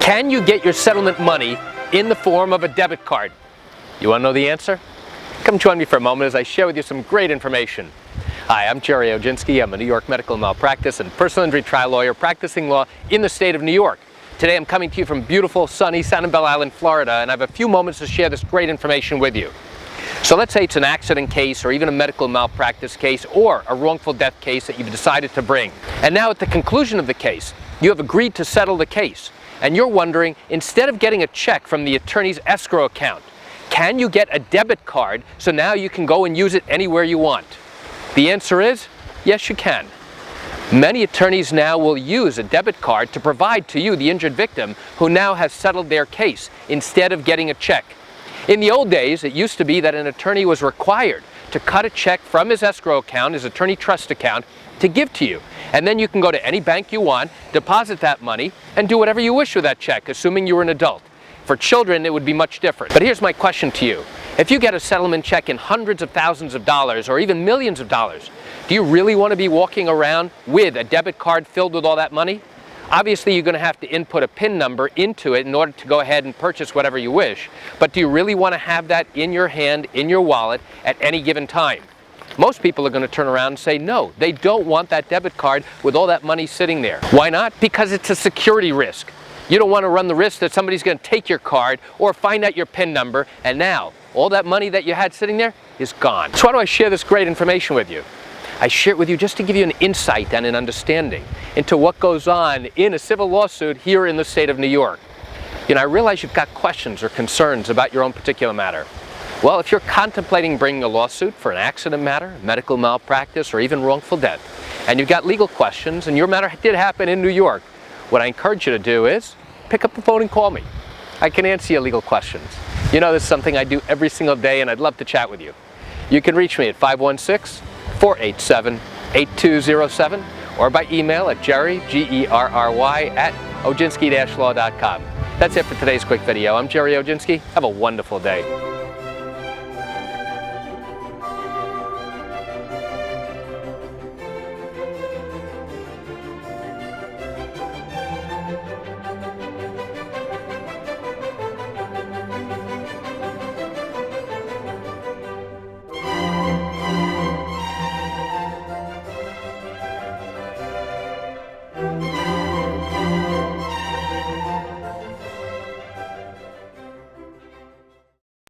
Can you get your settlement money in the form of a debit card? You want to know the answer? Come join me for a moment as I share with you some great information. Hi, I'm Gerry Oginski. I'm a New York medical malpractice and personal injury trial lawyer practicing law in the state of New York. Today I'm coming to you from beautiful, sunny Sanibel Island, Florida, and I have a few moments to share this great information with you. So let's say it's an accident case or even a medical malpractice case or a wrongful death case that you've decided to bring. And now at the conclusion of the case, you have agreed to settle the case. And you're wondering, instead of getting a check from the attorney's escrow account, can you get a debit card so now you can go and use it anywhere you want? The answer is, yes, you can. Many attorneys now will use a debit card to provide to you, the injured victim, who now has settled their case, instead of getting a check. In the old days, it used to be that an attorney was required to cut a check from his escrow account, his attorney trust account, to give to you. And then you can go to any bank you want, deposit that money, and do whatever you wish with that check, assuming you were an adult. For children, it would be much different. But here's my question to you. If you get a settlement check in hundreds of thousands of dollars or even millions of dollars, do you really want to be walking around with a debit card filled with all that money? Obviously, you're going to have to input a PIN number into it in order to go ahead and purchase whatever you wish. But do you really want to have that in your hand, in your wallet, at any given time? Most people are going to turn around and say no, they don't want that debit card with all that money sitting there. Why not? Because it's a security risk. You don't want to run the risk that somebody's going to take your card or find out your PIN number, and now all that money that you had sitting there is gone. So why do I share this great information with you? I share it with you just to give you an insight and an understanding into what goes on in a civil lawsuit here in the state of New York. You know, I realize you've got questions or concerns about your own particular matter. Well, if you're contemplating bringing a lawsuit for an accident matter, medical malpractice, or even wrongful death, and you've got legal questions and your matter did happen in New York, what I encourage you to do is pick up the phone and call me. I can answer your legal questions. You know, this is something I do every single day, and I'd love to chat with you. You can reach me at 516-487-8207 or by email at Gerry, G-E-R-R-Y, at oginski-law.com. That's it for today's quick video. I'm Gerry Oginski. Have a wonderful day.